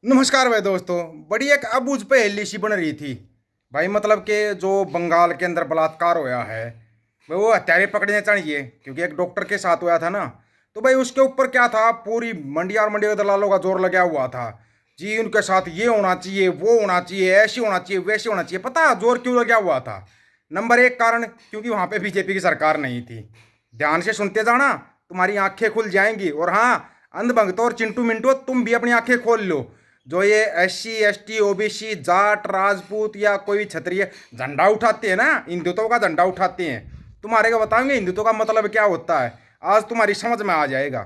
नमस्कार भाई दोस्तों। बड़ी एक अबूझ पहेली सी बन रही थी भाई। मतलब कि जो बंगाल के अंदर बलात्कार होया है भाई, वो हत्यारे पकड़ने चाहिए क्योंकि एक डॉक्टर के साथ हुआ था ना। तो भाई उसके ऊपर क्या था, पूरी मंडिया और मंडिया के दलालों का जोर लगा हुआ था जी। उनके साथ ये होना चाहिए, वो होना चाहिए, ऐसे होना चाहिए, वैसे होना चाहिए। पता जोर क्यों लगा हुआ था? नंबर एक कारण, क्योंकि वहां पे बीजेपी की सरकार नहीं थी। ध्यान से सुनते जाना, तुम्हारी आंखें खुल जाएंगी। और हाँ, अंधभक्त और चिंटू मिंटू, तुम भी अपनी आंखें खोल लो। जो ये SC ST OBC Jat Rajput या कोई भी क्षत्रिय झंडा उठाते हैं ना, हिंदुत्व का झंडा उठाते हैं, तुम्हारे को बताएंगे हिंदुत्व का मतलब क्या होता है। आज तुम्हारी समझ में आ जाएगा।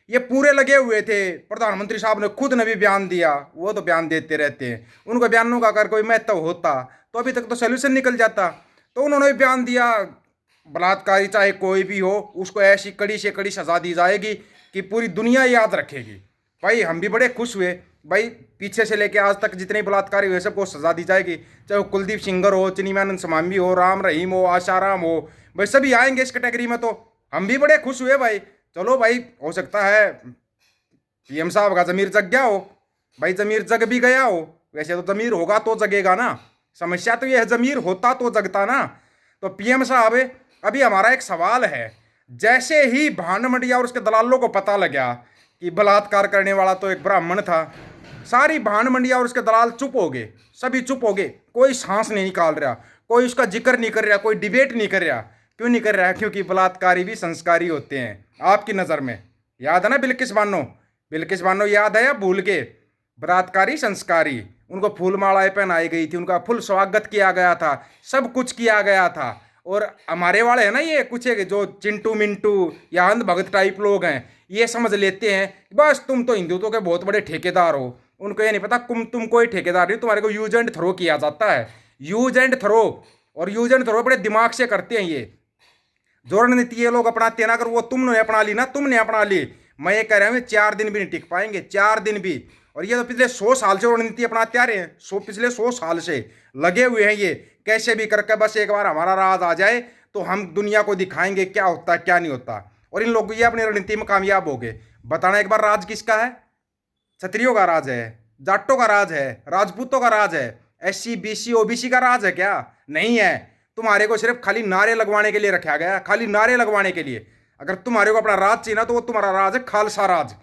ये पूरे लगे हुए थे। प्रधानमंत्री साहब ने खुद ने भी बयान दिया। वो तो बयान देते रहते हैं, उनको बयानों का अगर कोई महत्व होता तो अभी तक तो सोल्यूशन निकल जाता। तो उन्होंने भी बयान दिया, बलात्कारी चाहे कोई भी हो, उसको ऐसी कड़ी से कड़ी सजा दी जाएगी कि पूरी दुनिया याद रखेगी। भाई हम भी बड़े खुश हुए भाई। पीछे से लेके आज तक जितने बलात्कारी हुए सबको सजा दी जाएगी, चाहे वो कुलदीप सिंगर हो, चिन्मयानंद समामी हो, राम रहीम हो, आशाराम हो, भाई सभी आएंगे इस कैटेगरी में। तो हम भी बड़े खुश हुए भाई। चलो भाई, हो सकता है PM साहब का जमीर जग गया हो। भाई जमीर जग भी गया हो, वैसे तो जमीर होगा तो जगेगा ना। समस्या तो यह है, जमीर होता तो जगता ना। तो PM साहब, अभी हमारा एक सवाल है। जैसे ही भान मंडिया और उसके दलालों को पता लगा कि बलात्कार करने वाला तो एक ब्राह्मण था, सारी भान मंडिया और उसके दलाल चुप हो गए। सभी चुप हो गए, कोई सांस नहीं निकाल रहा, कोई उसका जिक्र नहीं कर रहा, कोई डिबेट नहीं कर रहा। क्यों नहीं कर रहा? क्योंकि बलात्कारी भी संस्कारी होते हैं आपकी नज़र में। याद है ना बिल्किस बानो? बिल्किस बानो याद है या भूल के? बलात्कारी संस्कारी, उनको फूल मालाएं पहनाई गई थी, उनका फुल स्वागत किया गया था, सब कुछ किया गया था। और हमारे वाले है ना, ये कुछ एक जो चिंटू मिंटू या अंध भगत टाइप लोग हैं, ये समझ लेते हैं कि बस तुम तो हिंदुत्व के बहुत बड़े ठेकेदार हो। उनको ये नहीं पता तुम कोई ठेकेदार नहीं, तुम्हारे को यूज एंड थ्रो किया जाता है। Use and throw. और यूज एंड थ्रो बड़े दिमाग से करते हैं ये। जो रणनीति ये लोग अपनाते हैं ना, अगर वो तुमने अपना ली ना, तुमने अपना ली, मैं ये कह रहा हूँ 4 दिन भी नहीं टिक पाएंगे, 4 दिन भी। और ये तो पिछले 100 साल से रणनीति अपनाते आ रहे हैं। पिछले 100 साल से लगे हुए हैं ये। कैसे भी करके बस एक बार हमारा राज आ जाए तो हम दुनिया को दिखाएंगे क्या होता है क्या नहीं होता। और इन लोग ये अपनी रणनीति में कामयाब हो गए। बताना एक बार, राज किसका है? क्षत्रियों का राज है, जाटों का राज है, राजपूतों का राज है। SC BC OBC का राज है क्या? नहीं है। तुम्हारे को सिर्फ खाली नारे लगवाने के लिए रखा गया है, खाली नारे लगवाने के लिए। अगर तुम्हारे को अपना राज चाहिए ना, तो वो तुम्हारा राज है खालसा राज।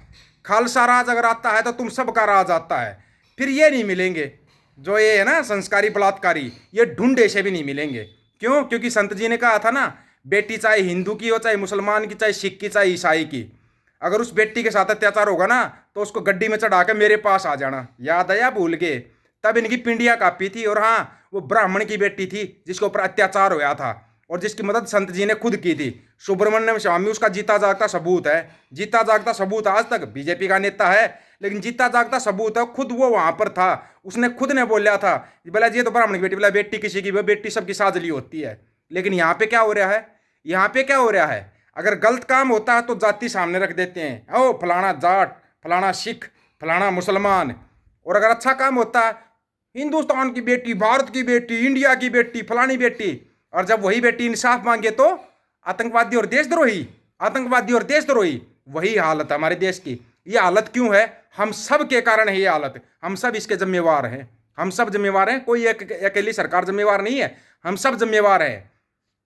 खालसा राज अगर आता है तो तुम सबका राज आता है। फिर ये नहीं मिलेंगे जो ये है ना संस्कारी बलात्कारी, ये ढूंढे से भी नहीं मिलेंगे। क्यों? क्योंकि संत जी ने कहा था ना, बेटी चाहे हिंदू की हो, चाहे मुसलमान की, चाहे सिख की, चाहे ईसाई की, अगर उस बेटी के साथ अत्याचार होगा ना तो उसको गड्डी में चढ़ा के मेरे पास आ जाना। याद है या भूल गए? तब इनकी पिंडियां कापी थी। और हाँ, वो ब्राह्मण की बेटी थी जिसके ऊपर अत्याचार होया था और जिसकी मदद संत जी ने खुद की थी। सुब्रमण्यम स्वामी उसका जीता जागता सबूत है। जीता जागता सबूत। आज तक बीजेपी का नेता है लेकिन जीता जागता सबूत है, खुद वो वहां पर था। उसने खुद ने बोला था, बोला ये तो ब्राह्मण की बेटी, बोला बेटी किसी की, बेटी सबकी साजली होती है। लेकिन यहाँ पे क्या हो रहा है? यहाँ पे क्या हो रहा है? अगर गलत काम होता है तो जाति सामने रख देते हैं, ओ फलाना जाट, फलाना सिख, फलाना मुसलमान। और अगर अच्छा काम होता है, हिंदुस्तान की बेटी, भारत की बेटी, इंडिया की बेटी, फलानी बेटी। और जब वही बेटी इंसाफ मांगे तो आतंकवादी और देशद्रोही, आतंकवादी और देशद्रोही। वही हालत है हमारे देश की। ये हालत क्यों है? हम सब के कारण है ये हालत। हम सब इसके जिम्मेवार हैं। हम सब जिम्मेवार हैं, कोई एक अकेली सरकार जिम्मेवार नहीं है, हम सब जिम्मेवार हैं।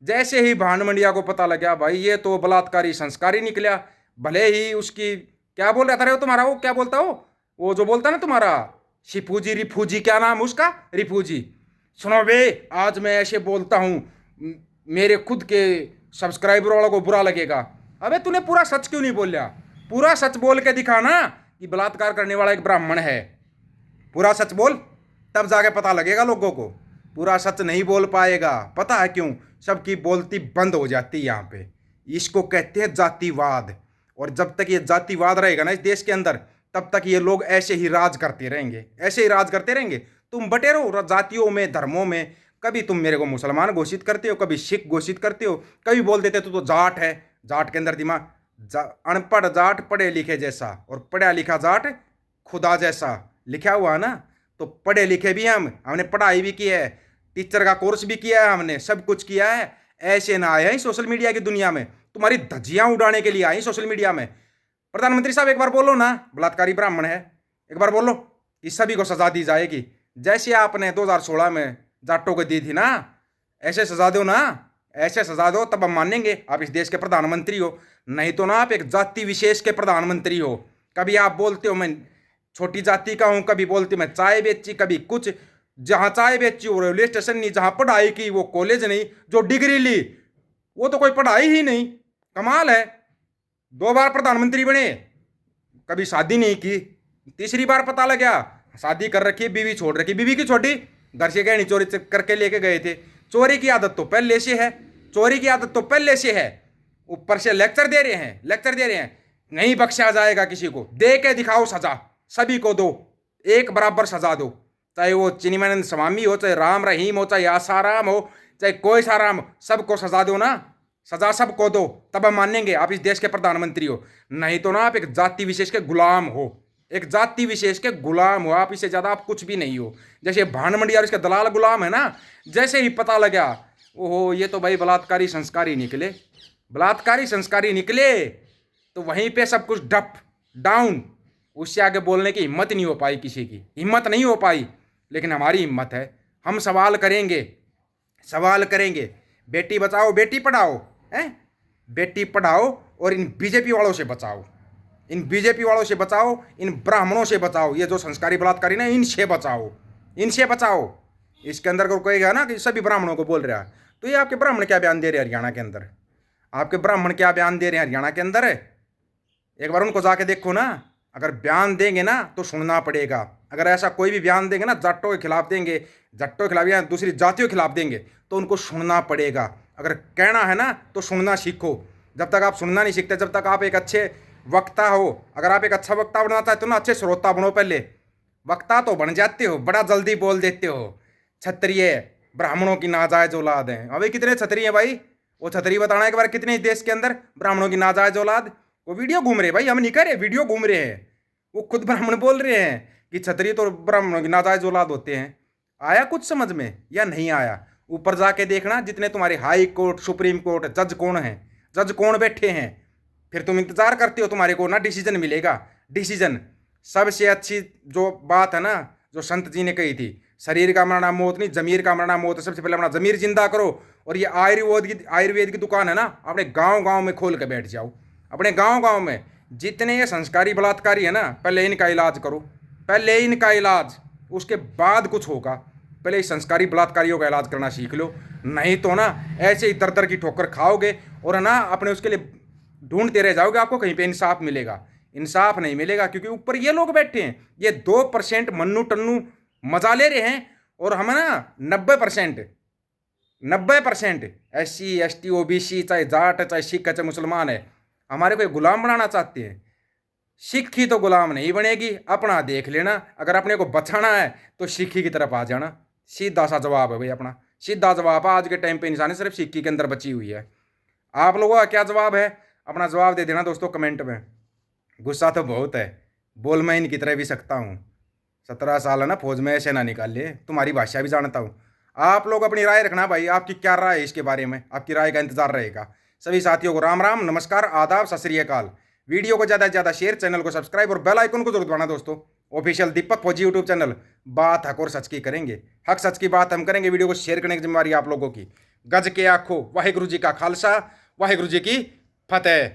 जैसे ही भान मंडिया को पता लगा भाई ये तो बलात्कारी संस्कारी निकला, भले ही उसकी क्या बोल रहा था रे वो तुम्हारा, वो क्या बोलता हो, वो जो बोलता ना तुम्हारा शिफूजी रिफूजी, क्या नाम उसका, रिफूजी। सुनो बे, आज मैं ऐसे बोलता हूँ मेरे खुद के सब्सक्राइबर वालों को बुरा लगेगा। अबे तूने पूरा सच क्यों नहीं बोलिया? पूरा सच बोल के दिखा ना कि बलात्कार करने वाला एक ब्राह्मण है। पूरा सच बोल, तब जाके पता लगेगा लोगों को। पूरा सच नहीं बोल पाएगा, पता है क्यों? सबकी बोलती बंद हो जाती है यहाँ पे। इसको कहते हैं जातिवाद। और जब तक ये जातिवाद रहेगा ना इस देश के अंदर, तब तक ये लोग ऐसे ही राज करते रहेंगे, ऐसे ही राज करते रहेंगे। तुम बटे रहो जातियों में, धर्मों में। कभी तुम मेरे को मुसलमान घोषित करते हो, कभी सिख घोषित करते हो, कभी बोल देते तू तो जाट है। जाट के अंदर दिमाग, अनपढ़ जाट पढ़े लिखे जैसा, और पढ़ा लिखा जाट खुदा जैसा लिखा हुआ ना। तो पढ़े लिखे भी हमने पढ़ाई भी की है, टीचर का कोर्स भी किया है, हमने सब कुछ किया है। ऐसे ना आए हैं सोशल मीडिया की दुनिया में तुम्हारी धज्जियां उड़ाने के लिए आए सोशल मीडिया में। प्रधानमंत्री साहब एक बार बोलो ना, बलात्कारी ब्राह्मण है, एक बार बोलो। कि सभी को सजा दी जाएगी, जैसे आपने 2016 में जाटों को दी थी ना, ऐसे सजा दो ना, ऐसे सजा दो, तब हम मानेंगे आप इस देश के प्रधानमंत्री हो। नहीं तो ना आप एक जाति विशेष के प्रधानमंत्री हो। कभी आप बोलते हो मैं छोटी जाति का हूं, कभी बोलते मैं चाय बेची, कभी कुछ। जहां चाय बेची वो रेलवे स्टेशन नहीं, जहां पढ़ाई की वो कॉलेज नहीं, जो डिग्री ली वो तो कोई पढ़ाई ही नहीं। कमाल है। 2 बार प्रधानमंत्री बने, कभी शादी नहीं की, तीसरी बार पता लगा शादी कर रखी, बीवी छोड़ रखी। बीवी की छोटी, घर से गहनी चोरी करके लेके गए थे। चोरी की आदत तो पहले से है, चोरी की आदत तो पहले से है, ऊपर से लेक्चर दे रहे हैं, लेक्चर दे रहे हैं। नहीं बख्शा जाएगा किसी को, दे के दिखाओ सजा, सभी को दो, एक बराबर सजा दो। चाहे वो चिन्मयानंद स्वामी हो, चाहे राम रहीम हो, चाहे आसाराम हो, चाहे कोई सा राम, सबको सजा दो ना, सजा सबको दो, तब हम मानेंगे आप इस देश के प्रधानमंत्री हो। नहीं तो ना आप एक जाति विशेष के गुलाम हो, एक जाति विशेष के गुलाम हो आप, इससे ज्यादा आप कुछ भी नहीं हो। जैसे भानमंडी और इसके दलाल गुलाम है ना, जैसे ही पता लगा ओहो ये तो भाई बलात्कारी संस्कारी निकले, बलात्कारी संस्कारी निकले, तो वहीं पे सब कुछ डप डाउन। उससे आगे बोलने की हिम्मत नहीं हो पाई, किसी की हिम्मत नहीं हो पाई। लेकिन हमारी हिम्मत है, हम सवाल करेंगे, सवाल करेंगे। बेटी बचाओ बेटी पढ़ाओ, हैं, बेटी पढ़ाओ, और इन बीजेपी वालों से बचाओ, इन बीजेपी वालों से बचाओ, इन ब्राह्मणों से बचाओ, ये जो संस्कारी बलात्कारी ना, इनसे बचाओ, इनसे बचाओ। इसके अंदर को कहेगा ना कि सभी ब्राह्मणों को बोल रहा है, तो ये आपके ब्राह्मण क्या बयान दे रहे हैं हरियाणा के अंदर? आपके ब्राह्मण क्या बयान दे रहे हैं हरियाणा के अंदर? एक बार उनको जाके देखो ना। अगर बयान देंगे ना तो सुनना पड़ेगा। अगर ऐसा कोई भी बयान देंगे ना, जाटों के खिलाफ देंगे, जाटों के खिलाफ या दूसरी जातियों के खिलाफ देंगे, तो उनको सुनना पड़ेगा। अगर कहना है ना तो सुनना सीखो। जब तक आप सुनना नहीं सीखते, जब तक आप एक अच्छे वक्ता हो, अगर आप एक अच्छा वक्ता बनना चाहते हो ना, अच्छे श्रोता बनो। पहले वक्ता तो बन जाते हो, बड़ा जल्दी बोल देते हो। क्षत्रिय ब्राह्मणों की नाजायज औलाद है। अबे कितने क्षत्रिय है भाई? वो क्षत्रिय बताना एक बार, कितने देश के अंदर ब्राह्मणों की नाजायज औलाद? वो वीडियो घूम रहे भाई, हम नहीं कह रहे, वीडियो घूम रहे हैं। वो खुद ब्राह्मण बोल रहे हैं कि क्षत्रिय तो ब्राह्मणों की नाजायज औलाद होते हैं। आया कुछ समझ में या नहीं आया? ऊपर जाके देखना, जितने तुम्हारे हाई कोर्ट, सुप्रीम कोर्ट जज कौन है, जज कौन बैठे हैं। फिर तुम इंतजार करते हो तुम्हारे को ना डिसीजन मिलेगा। डिसीजन सबसे अच्छी जो बात है ना, जो संत जी ने कही थी, शरीर का मरना मौत नहीं, जमीर का मरना मौत। सबसे पहले अपना जमीर जिंदा करो। और ये आयुर्वेद की दुकान है ना, अपने गांव गांव में खोल के बैठ जाओ। अपने गांव गांव में जितने ये संस्कारी बलात्कारी है ना, पहले इनका इलाज करो, पहले इनका इलाज, उसके बाद कुछ होगा। पहले इस संस्कारी बलात्कारियों का इलाज करना सीख लो। नहीं तो ना ऐसे ही तर की ठोकर खाओगे, और ना अपने उसके लिए ढूंढते रह जाओगे। आपको कहीं पे इंसाफ मिलेगा? इंसाफ नहीं मिलेगा, क्योंकि ऊपर ये लोग बैठे हैं, ये 2% मन्नू टन्नू मजा ले रहे हैं, और हम ना 90% SC ST OBC, चाहे जाट, चाहे सिख, चाहे मुसलमान है, हमारे को गुलाम बनाना चाहते हैं। सिक्खी तो गुलाम नहीं बनेगी, अपना देख लेना। अगर अपने को बचाना है तो सिक्खी की तरफ आ जाना। सीधा सा जवाब है भाई, अपना सीधा जवाब है। आज के टाइम पे इंसान सिर्फ सिक्खी के अंदर बची हुई है। आप लोगों का क्या जवाब है? अपना जवाब दे देना दोस्तों कमेंट में। गुस्सा तो बहुत है, बोल मैं इनकी तरह भी सकता हूँ। 17 साल है ना फौज में, ऐसे ना निकाल ले, तुम्हारी भाषा भी जानता हूँ। आप लोग अपनी राय रखना भाई, आपकी क्या राय है इसके बारे में, आपकी राय का इंतजार रहेगा। सभी साथियों को राम राम, नमस्कार, आदाब, सत श्री अकाल। वीडियो को ज़्यादा से ज़्यादा शेयर, चैनल को सब्सक्राइब और बेल आइकन को जरूर दबाना दोस्तों। ऑफिशियल दीपक फौजी यूट्यूब चैनल, बात हक और सच की करेंगे, हक सच की बात हम करेंगे। वीडियो को शेयर करने की जिम्मेवारी आप लोगों की। गज के आखो, वाहिगुरु जी का खालसा, वाहिगुरु जी की फतेह।